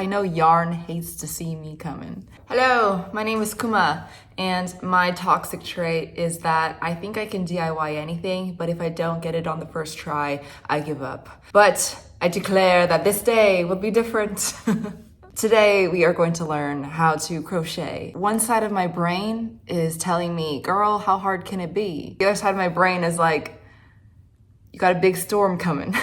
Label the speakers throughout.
Speaker 1: I know yarn hates to see me coming. Hello, my name is Kuma, and my toxic trait is that I think I can DIY anything, but if I don't get it on the first try, I give up. But I declare that this day will be different. Today, we are going to learn how to crochet. One side of my brain is telling me, girl, how hard can it be? The other side of my brain is like, you got a big storm coming.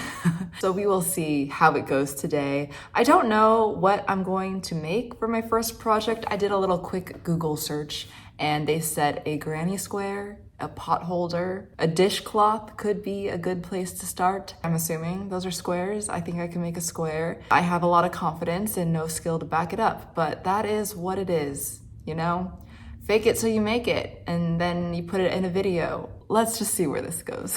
Speaker 1: So we will see how it goes today. I don't know what I'm going to make for my first project. I did a little quick Google search and they said a granny square, a pot holder, a dishcloth could be a good place to start. I'm assuming those are squares. I think I can make a square. I have a lot of confidence and no skill to back it up, but that is what it is, you know? Fake it till you make it, and then you put it in a video. Let's just see where this goes.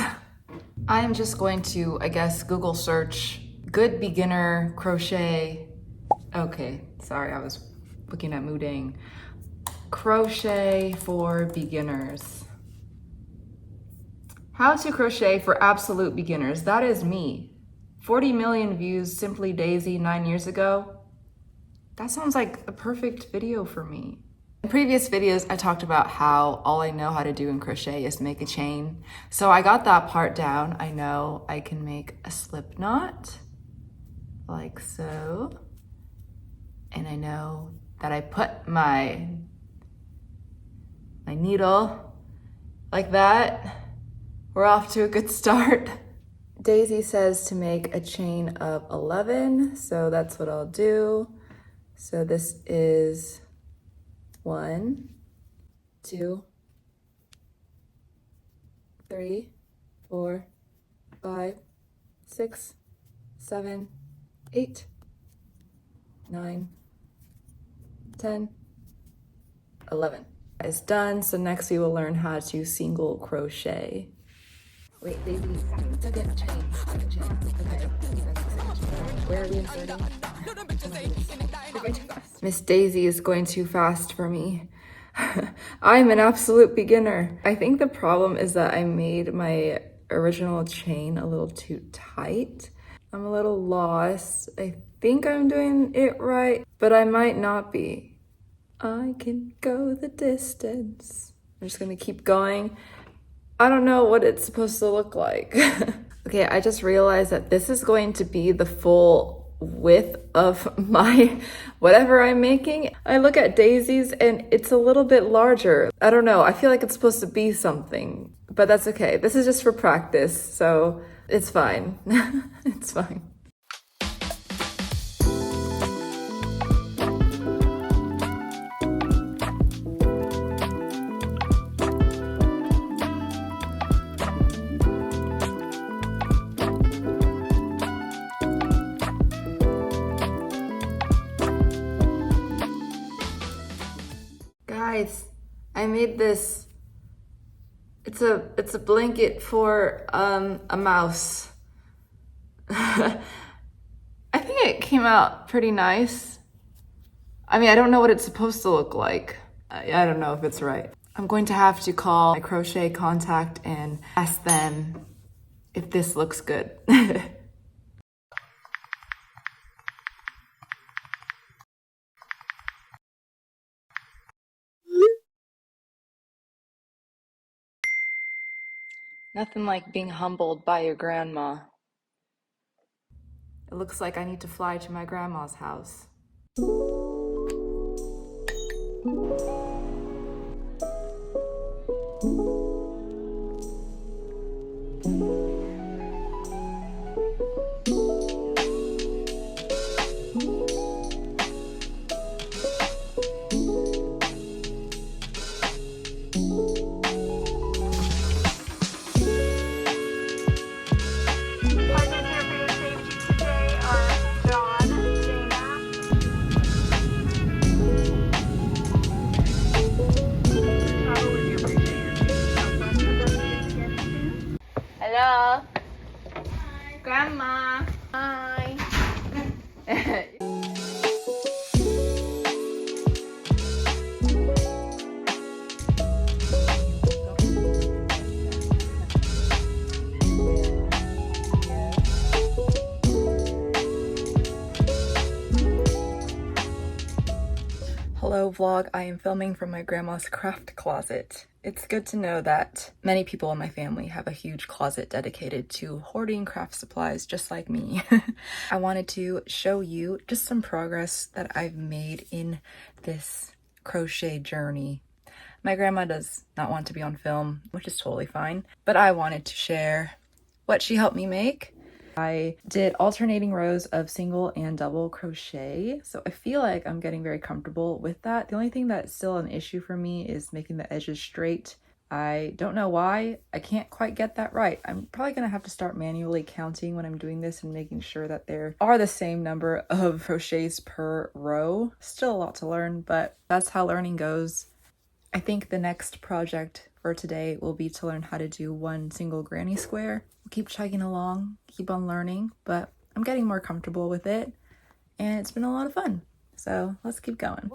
Speaker 1: I'm just going to, I guess, Google search good beginner crochet. Okay, sorry, I was looking at Mooding. Crochet for beginners. How to crochet for absolute beginners. That is me. 40 million views, Simply Daisy 9 years ago. That sounds like a perfect video for me. In previous videos, I talked about how all I know how to do in crochet is make a chain. So I got that part down. I know I can make a slip knot, like so. And I know that I put my needle like that. We're off to a good start. Daisy says to make a chain of 11, so that's what I'll do. So this is 1, 2, 3, 4, 5, 6, 7, 8, 9, 10, 11. Is done, so next we will learn how to single crochet. Wait, Daisy, to get a chain. Okay. Where are we inserting? We're going too fast. Miss Daisy is going too fast for me. I'm an absolute beginner. I think the problem is that I made my original chain a little too tight. I'm a little lost. I think I'm doing it right, but I might not be. I can go the distance. I'm just gonna keep going. I don't know what it's supposed to look like. Okay, I just realized that this is going to be the full width of my whatever I'm making. I look at Daisy's and it's a little bit larger. I don't know, I feel like it's supposed to be something, but that's okay. This is just for practice, so it's fine. It's fine. Guys, I made this. It's a blanket for a mouse. I think it came out pretty nice. I mean, I don't know what it's supposed to look like. I don't know if it's right. I'm going to have to call my crochet contact and ask them if this looks good. Nothing like being humbled by your grandma. It looks like I need to fly to my grandma's house. Hello vlog, I am filming from my grandma's craft closet. It's good to know that many people in my family have a huge closet dedicated to hoarding craft supplies just like me. I wanted to show you just some progress that I've made in this crochet journey. My grandma does not want to be on film, which is totally fine, but I wanted to share what she helped me make. I did alternating rows of single and double crochet, so I feel like I'm getting very comfortable with that. The only thing that's still an issue for me is making the edges straight. I don't know why. I can't quite get that right. I'm probably gonna have to start manually counting when I'm doing this and making sure that there are the same number of crochets per row. Still a lot to learn, but that's how learning goes. I think the next project for today will be to learn how to do one single granny square. We'll keep chugging along, keep on learning, but I'm getting more comfortable with it and it's been a lot of fun. So let's keep going.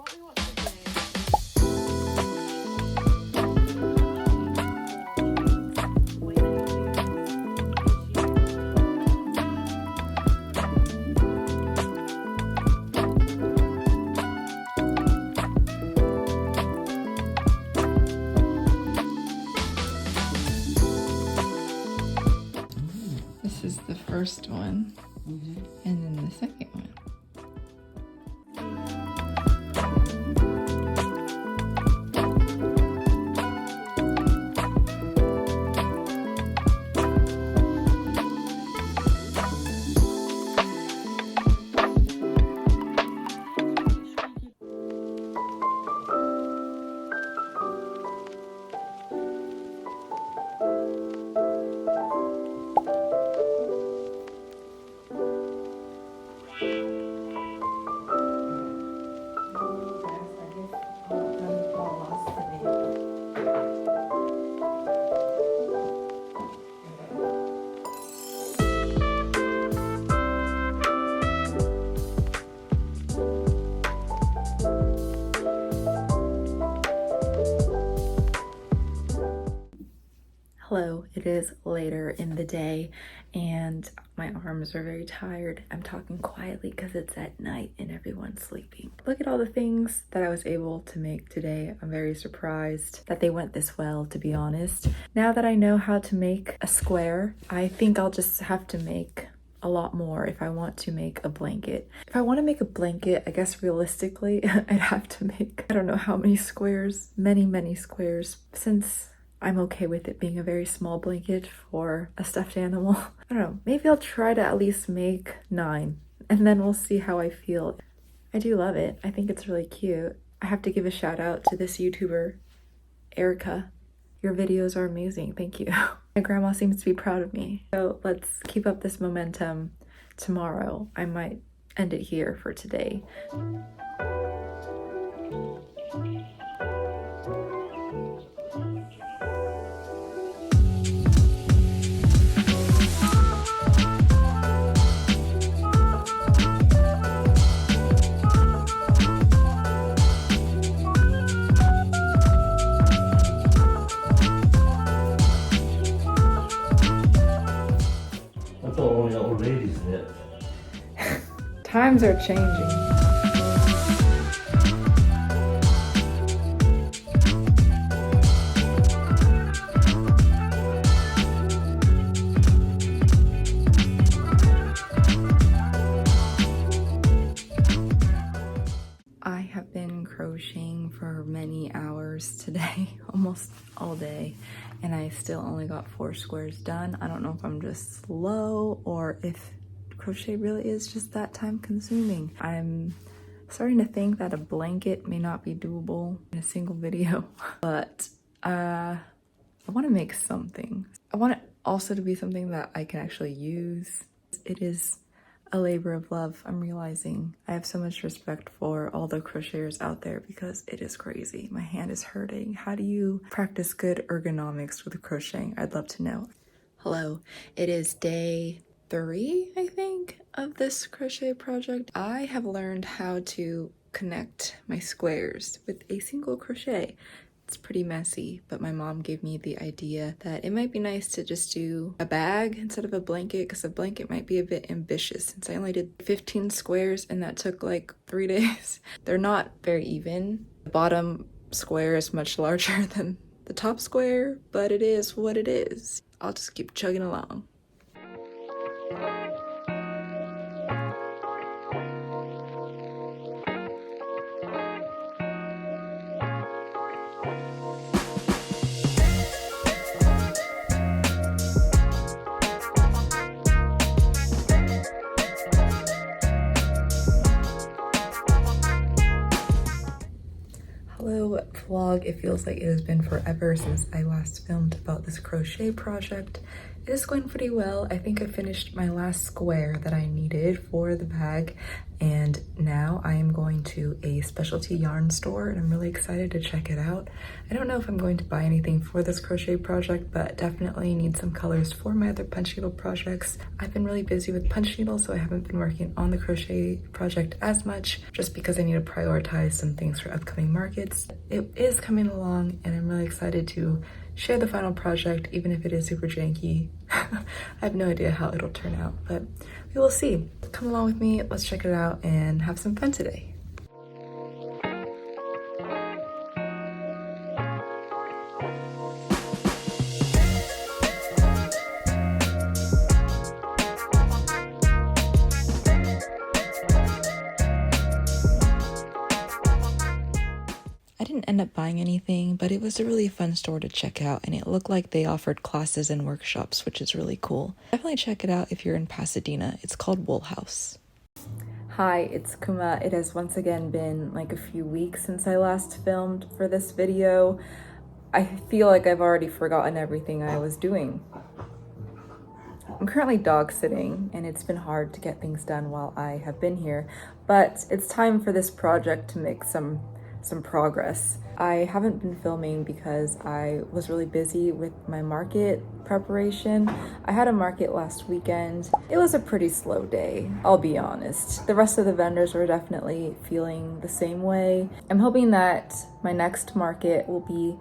Speaker 1: This is the first one, and then the second one. Hello, it is later in the day and my arms are very tired. I'm talking quietly because it's at night and everyone's sleeping. Look at all the things that I was able to make today. I'm very surprised that they went this well, to be honest. Now that I know how to make a square, I think I'll just have to make a lot more if I want to make a blanket. If I want to make a blanket, I guess realistically, I'd have to make, I don't know how many squares, many squares, since I'm okay with it being a very small blanket for a stuffed animal. I don't know, maybe I'll try to at least make 9 and then we'll see how I feel. I do love it. I think it's really cute. I have to give a shout out to this YouTuber, Erica. Your videos are amazing, thank you. My grandma seems to be proud of me. So let's keep up this momentum tomorrow. I might end it here for today. Times are changing. I have been crocheting for many hours today, almost all day, and I still only got 4 squares done. I don't know if I'm just slow or if crochet really is just that time consuming. I'm starting to think that a blanket may not be doable in a single video, but I want to make something. I want it also to be something that I can actually use. It is a labor of love. I'm realizing I have so much respect for all the crocheters out there because it is crazy. My hand is hurting. How do you practice good ergonomics with crocheting? I'd love to know. Hello, it is day 3, I think, of this crochet project. I have learned how to connect my squares with a single crochet. It's pretty messy, but my mom gave me the idea that it might be nice to just do a bag instead of a blanket, because a blanket might be a bit ambitious since I only did 15 squares and that took like 3 days. They're not very even. The bottom square is much larger than the top square, but it is what it is. I'll just keep chugging along. Hello vlog, it feels like it has been forever since I last filmed about this crochet project. It is going pretty well. I think I finished my last square that I needed for the bag, and now I am going to a specialty yarn store and I'm really excited to check it out. I don't know if I'm going to buy anything for this crochet project, but definitely need some colors for my other punch needle projects. I've been really busy with punch needles, so I haven't been working on the crochet project as much, just because I need to prioritize some things for upcoming markets. It is coming along and I'm really excited to share the final project, even if it is super janky. I have no idea how it'll turn out, but we will see. Come along with me, let's check it out and have some fun today. I didn't end up buying anything, but it was a really fun store to check out, and it looked like they offered classes and workshops, which is really cool. Definitely check it out if you're in Pasadena. It's called Wool House. Hi, it's Kuma. It has once again been like a few weeks since I last filmed for this video. I feel like I've already forgotten everything I was doing. I'm currently dog sitting, and it's been hard to get things done while I have been here, but it's time for this project to make some progress. I haven't been filming because I was really busy with my market preparation. I had a market last weekend. It was a pretty slow day, I'll be honest. The rest of the vendors were definitely feeling the same way. I'm hoping that my next market will be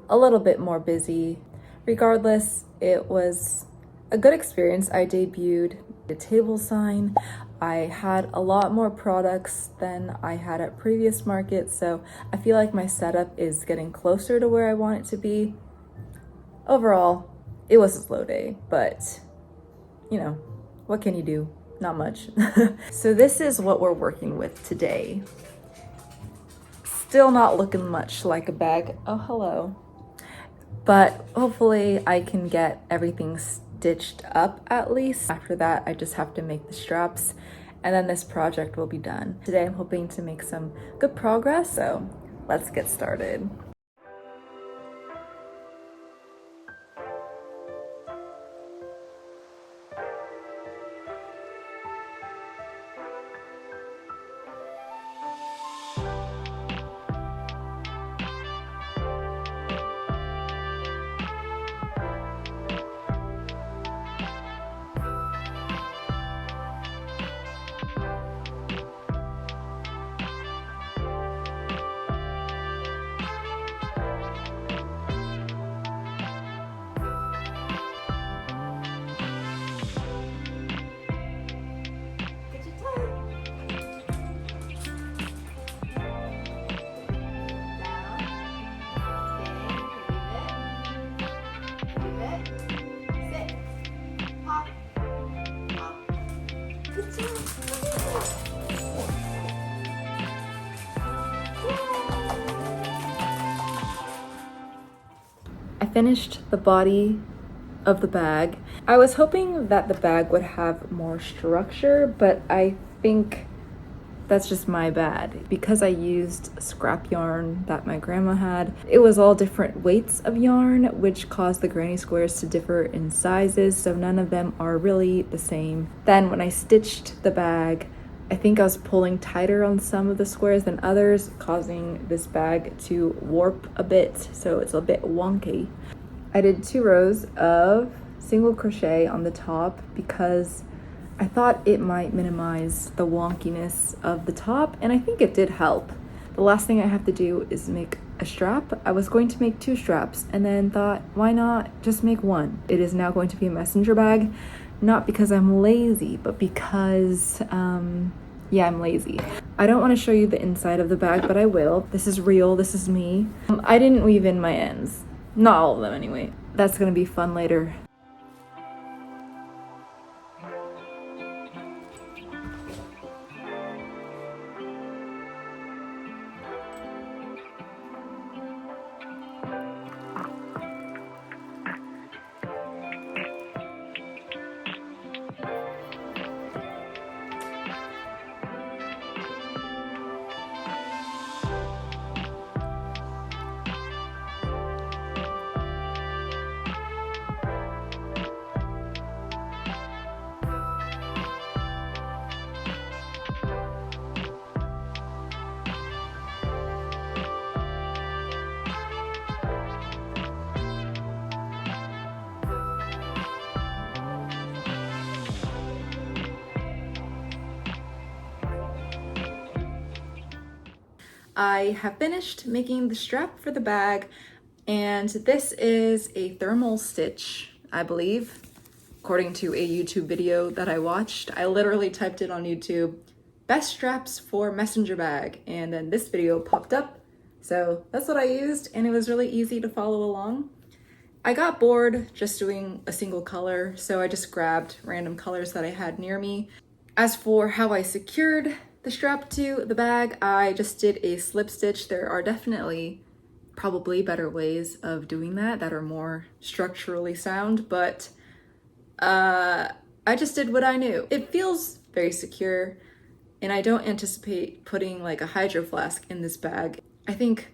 Speaker 1: a little bit more busy. Regardless, it was a good experience. I debuted a table sign. I had a lot more products than I had at previous markets, so I feel like my setup is getting closer to where I want it to be. Overall, it was a slow day, but you know, what can you do? Not much. So this is what we're working with today. Still not looking much like a bag. Oh, hello. But hopefully I can get everything stitched up at least. After that, I just have to make the straps and then this project will be done. Today I'm hoping to make some good progress, so let's get started. I finished the body of the bag. I was hoping that the bag would have more structure, but I think that's just my bad. Because I used scrap yarn that my grandma had, it was all different weights of yarn, which caused the granny squares to differ in sizes, so none of them are really the same. Then when I stitched the bag, I think I was pulling tighter on some of the squares than others, causing this bag to warp a bit, so it's a bit wonky. I did 2 rows of single crochet on the top because I thought it might minimize the wonkiness of the top, and I think it did help. The last thing I have to do is make a strap. I was going to make 2 straps and then thought, why not just make 1? It is now going to be a messenger bag, not because I'm lazy, but because, yeah, I'm lazy. I don't want to show you the inside of the bag, but I will. This is real, this is me. I didn't weave in my ends. Not all of them anyway. That's gonna be fun later. I have finished making the strap for the bag, and this is a thermal stitch, I believe, according to a YouTube video that I watched. I literally typed it on YouTube, best straps for messenger bag, and then this video popped up. So that's what I used, and it was really easy to follow along. I got bored just doing a single color, so I just grabbed random colors that I had near me. As for how I secured the strap to the bag, I just did a slip stitch. There are definitely probably better ways of doing that are more structurally sound, but I just did what I knew. It feels very secure, and I don't anticipate putting like a hydro flask in this bag. I think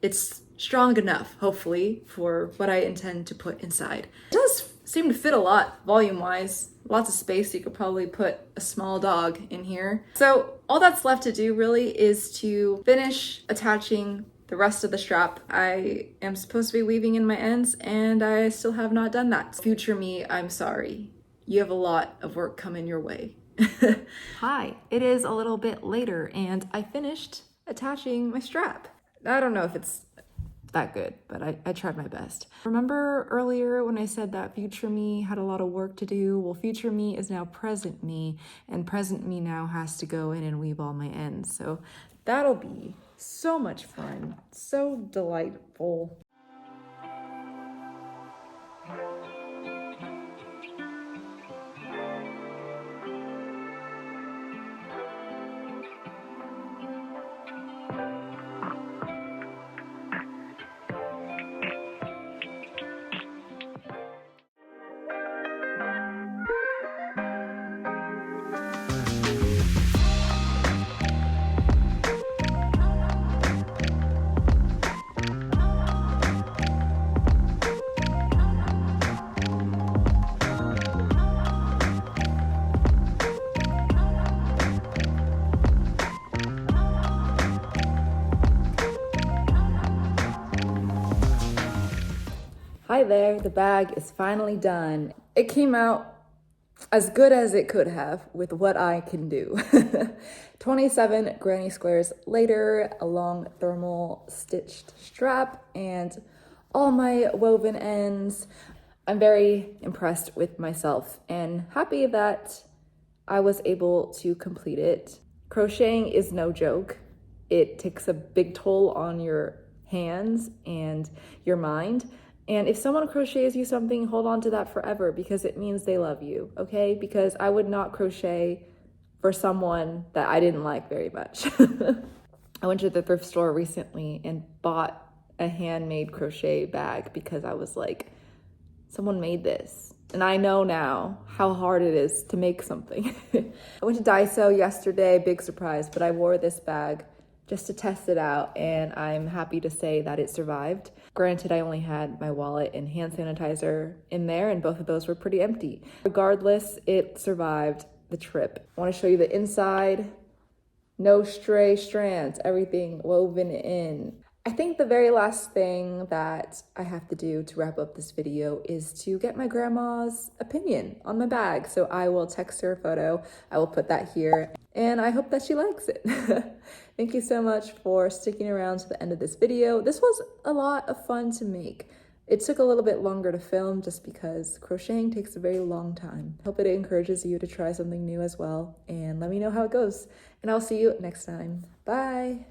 Speaker 1: it's strong enough, hopefully, for what I intend to put inside. It does seem to fit a lot volume-wise. Lots of space. You could probably put a small dog in here. So all that's left to do really is to finish attaching the rest of the strap. I am supposed to be weaving in my ends, and I still have not done that. Future me, I'm sorry. You have a lot of work coming your way. Hi, it is a little bit later, and I finished attaching my strap. I don't know if it's that good, but I tried my best. Remember earlier when I said that future me had a lot of work to do? Well, future me is now present me, and present me now has to go in and weave all my ends. So that'll be so much fun, so delightful. Hi there, the bag is finally done. It came out as good as it could have with what I can do. 27 granny squares later, a long thermal stitched strap, and all my woven ends. I'm very impressed with myself and happy that I was able to complete it. Crocheting is no joke. It takes a big toll on your hands and your mind. And if someone crochets you something, hold on to that forever because it means they love you, okay? Because I would not crochet for someone that I didn't like very much. I went to the thrift store recently and bought a handmade crochet bag because I was like, someone made this. And I know now how hard it is to make something. I went to Daiso yesterday, big surprise, but I wore this bag just to test it out, and I'm happy to say that it survived. Granted, I only had my wallet and hand sanitizer in there, and both of those were pretty empty. Regardless, it survived the trip. I want to show you the inside. No stray strands, everything woven in. I think the very last thing that I have to do to wrap up this video is to get my grandma's opinion on my bag. So I will text her a photo. I will put that here and I hope that she likes it. Thank you so much for sticking around to the end of this video. This was a lot of fun to make. It took a little bit longer to film just because crocheting takes a very long time. Hope it encourages you to try something new as well, and let me know how it goes. And I'll see you next time. Bye!